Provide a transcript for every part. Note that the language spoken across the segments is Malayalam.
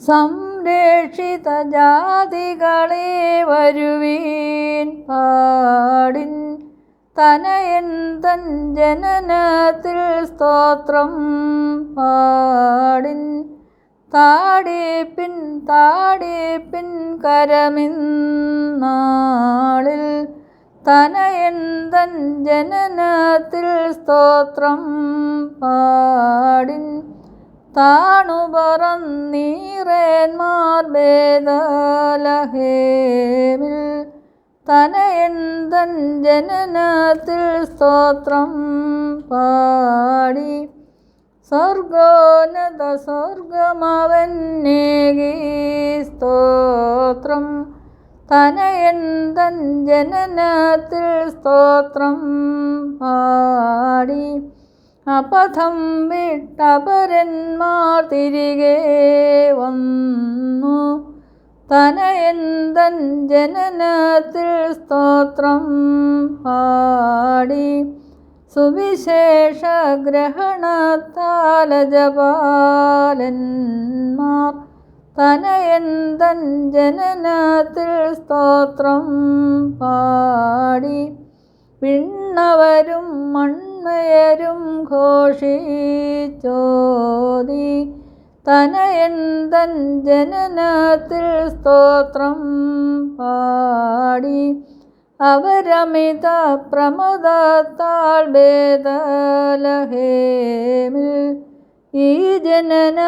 സംരക്ഷിത ജാതികളെ വരുവീൻ പാടിൻ, തനയൻ തൻ ജനനത്തിൽ സ്തോത്രം പാടിൻ. താടിപ്പിൻ താടിപ്പിൻ കരമിന്നാളിൽ, തനയൻ തൻ ജനനത്തിൽ സ്തോത്രം പാടിൻ. താണുപറന്നീറേന്മാർ ബേഥലഹേമിൽ, തനയൻ തൻ ജനനത്തിൽ സ്തോത്രം പാടി. സ്വർഗോന്നത സ്വർഗമവന്നേകി സ്തോത്രം, തനയൻ തൻ ജനനത്തിൽ സ്തോത്രം പാടി. അപഥം വിട്ടപരന്മാർ തിരികെ വന്നു, തനയൻ തൻ ജനനത്തിൽ സ്തോത്രം പാടി. സുവിശേഷ ഗ്രഹണത്താൽ ജപാലന്മാർ, തനയൻ തൻ ജനനത്തിൽ സ്തോത്രം പാടി. വിണ്ണവരും മണ്മയരും ഘോഷിച്ചോതി, തനയൻ തൻ ജനനത്തിൽ സ്തോത്രം പാടി. അവരമിത പ്രമോദത്താൽ ബേഥലഹേമിൽ, ഈ ജനന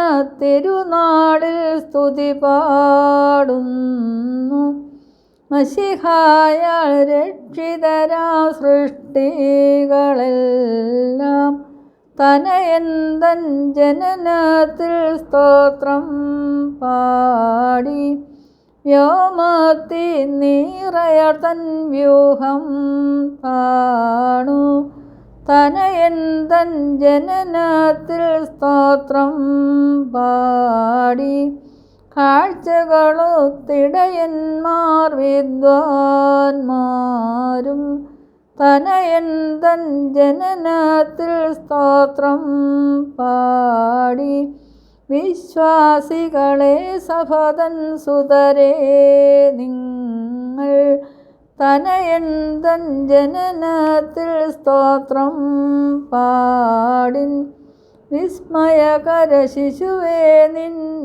തിരുനാളിൽ സ്തുതി പാടുന്നു. മശിഹായാൽ രക്ഷിതരാം സൃഷ്ടികളെല്ലാം, തനയൻ തൻ ജനനത്തിൽ സ്തോത്രം പാടി. വ്യോമത്തി നീറയർ തൻ വ്യൂഹം താണു, തനയൻ തൻ ജനനത്തിൽ സ്തോത്രം പാടി. കാഴ്ചകളൊത്തിടയന്മാർ വിദ്വാൻമാരും, തനയൻ തൻ ജനനത്തിൽ സ്തോത്രം പാടി. വിശ്വാസികളെ സഭതൻ സുതരേ നിങ്ങൾ, തനയൻ തൻ ജനനത്തിൽ സ്തോത്രം പാടിൻ. വിസ്മയകര ശിശുവേ നിന്നവതാരത്തെ,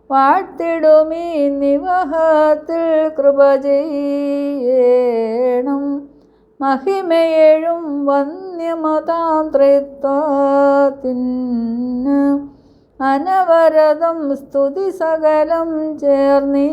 വാഴ്ത്തിടുമീ നിവഹത്തിൽ കൃപ ചെയ്യണം. മഹിമയേഴും വന്യമതാം ത്രിത്വത്തിന്, അനവരതം സ്തുതി സകലം ചേർന്നിടട്ടെ.